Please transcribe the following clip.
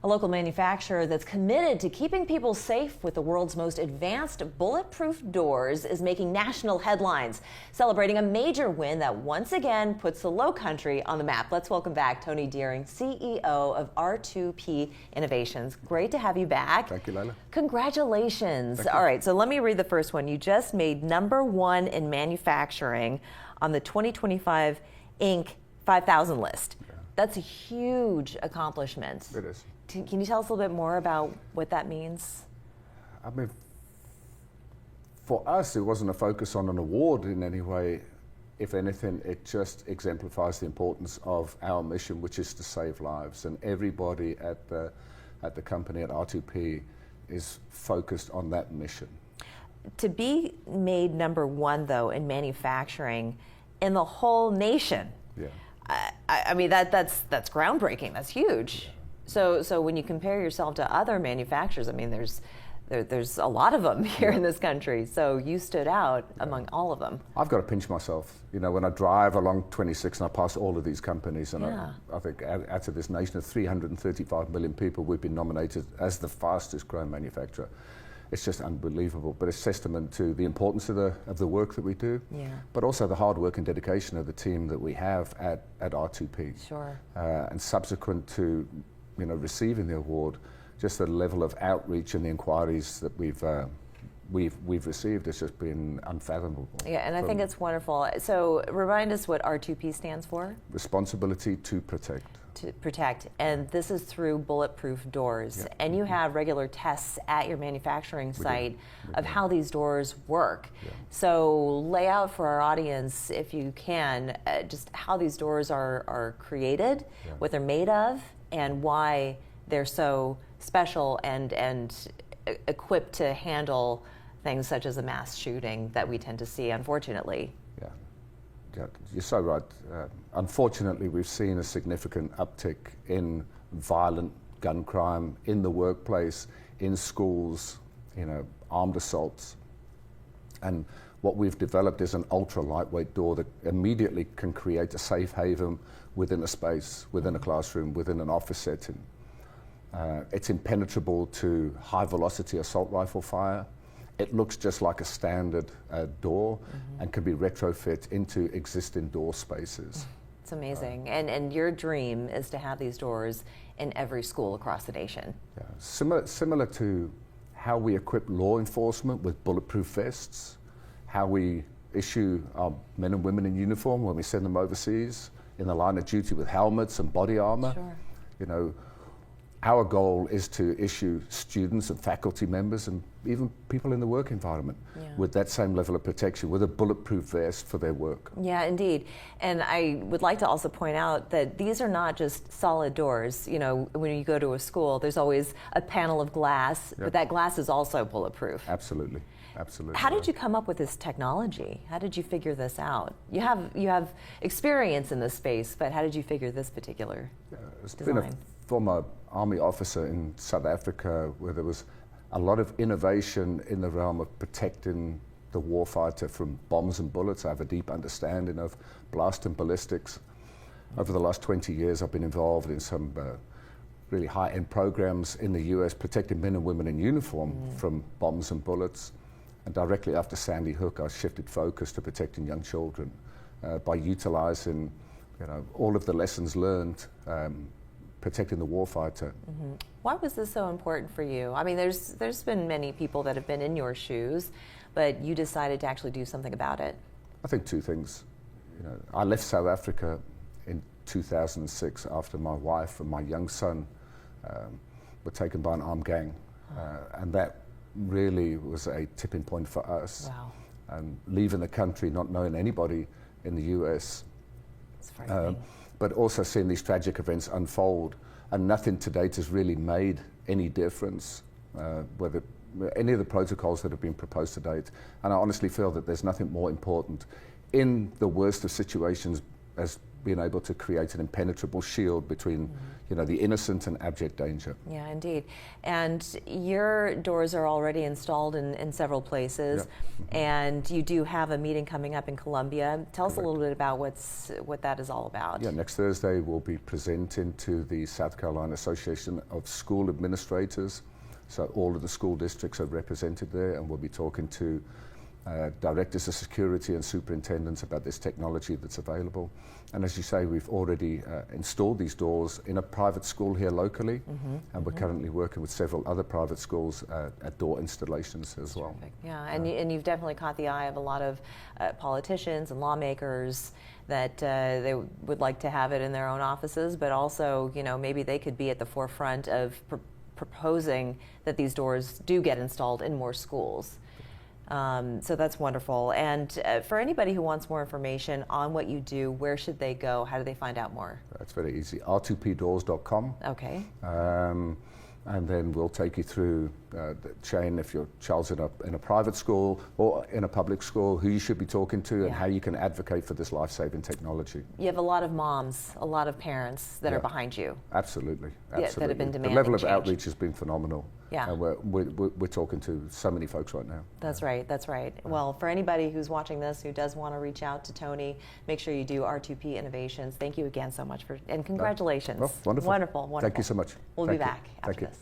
A local manufacturer that's committed to keeping people safe with the world's most advanced bulletproof doors is making national headlines, celebrating a major win that once again puts the Low Country on the map. Let's welcome back Tony Deering, CEO of R2P Innovations. Great to have you back. Thank you, Leila. Congratulations. All right, so let me read the first one. You just made #1 in manufacturing on the 2025 Inc. 5,000 list. Yeah. That's a huge accomplishment. It is. Can you tell us a little bit more about what that means? I mean, for us, it wasn't a focus on an award in any way. If anything, it just exemplifies the importance of our mission, which is to save lives. And everybody at the company, at R2P, is focused on that mission. To be made #1, though, in manufacturing in the whole nation, Yeah. I mean, that's groundbreaking. That's huge. Yeah. So when you compare yourself to other manufacturers, I mean, there's a lot of them here in this country. So you stood out among all of them. I've got to pinch myself. You know, when I drive along 26 and I pass all of these companies, and I think out of this nation of 335 million people, we've been nominated as the fastest growing manufacturer. It's just unbelievable, but it's testament to the importance of the work that we do, but also the hard work and dedication of the team that we have at R2P. Sure. And subsequent to receiving the award, just the level of outreach and the inquiries that we've received has just been unfathomable. Yeah, and I think it's wonderful. So remind us what R2P stands for. Responsibility to protect. To protect, and this is through bulletproof doors. And you have regular tests at your manufacturing site of how these doors work. So lay out for our audience, if you can, just how these doors are created, what they're made of, and why they're so special and equipped to handle things such as a mass shooting that we tend to see, unfortunately. Yeah, you're so right. Unfortunately, we've seen a significant uptick in violent gun crime in the workplace, in schools, armed assaults. And what we've developed is an ultra lightweight door that immediately can create a safe haven within a space, within a classroom, within an office setting. It's impenetrable to high velocity assault rifle fire. It looks just like a standard door and can be retrofit into existing door spaces. It's amazing. And your dream is to have these doors in every school across the nation. Yeah. Similar to how we equip law enforcement with bulletproof vests, how we issue our men and women in uniform when we send them overseas in the line of duty with helmets and body armor. Sure. Our goal is to issue students and faculty members and even people in the work environment with that same level of protection, with a bulletproof vest for their work. Yeah, indeed. And I would like to also point out that these are not just solid doors. When you go to a school, there's always a panel of glass, but that glass is also bulletproof. Absolutely. Absolutely. How did you come up with this technology? How did you figure this out? You have experience in this space, but how did you figure this particular design? Been a former Army officer in South Africa where there was a lot of innovation in the realm of protecting the warfighter from bombs and bullets. I have a deep understanding of blast and ballistics. Over the last 20 years, I've been involved in some really high-end programs in the US protecting men and women in uniform from bombs and bullets. And directly after Sandy Hook, I shifted focus to protecting young children by utilizing all of the lessons learned protecting the warfighter. Why was this so important for you? I mean, there's been many people that have been in your shoes, but you decided to actually do something about it. I think two things. I left South Africa in 2006 after my wife and my young son were taken by an armed gang, and that really was a tipping point for us. Wow. And leaving the country, not knowing anybody in the US. It's frightening. But also seeing these tragic events unfold, and nothing to date has really made any difference, whether any of the protocols that have been proposed to date. And I honestly feel that there's nothing more important in the worst of situations as being able to create an impenetrable shield between the innocent and abject danger. Yeah, indeed. And your doors are already installed in several places, and you do have a meeting coming up in Columbia. Tell us a little bit about what that is all about. Yeah, next Thursday we'll be presenting to the South Carolina Association of School Administrators. So all of the school districts are represented there, and we'll be talking to directors of security and superintendents about this technology that's available. And as you say, we've already installed these doors in a private school here locally, and we're currently working with several other private schools at door installations as well. Terrific. Yeah, and you've definitely caught the eye of a lot of politicians and lawmakers that they would like to have it in their own offices, but also, maybe they could be at the forefront of proposing that these doors do get installed in more schools. So that's wonderful. And for anybody who wants more information on what you do, where should they go? How do they find out more? That's very easy. R2pdoors.com. Okay. And then we'll take you through the chain if your child's in a private school or in a public school, who you should be talking to and how you can advocate for this life-saving technology. You have a lot of moms, a lot of parents that are behind you. Absolutely. Yeah, that have been demanding the level of change. outreach has been phenomenal. Yeah. And we're talking to so many folks right now. That's right, that's right. Well, for anybody who's watching this who does want to reach out to Tony, make sure you do R2P Innovations. Thank you again so much and congratulations. Well, wonderful. Wonderful. Thank you so much. We'll be back after this.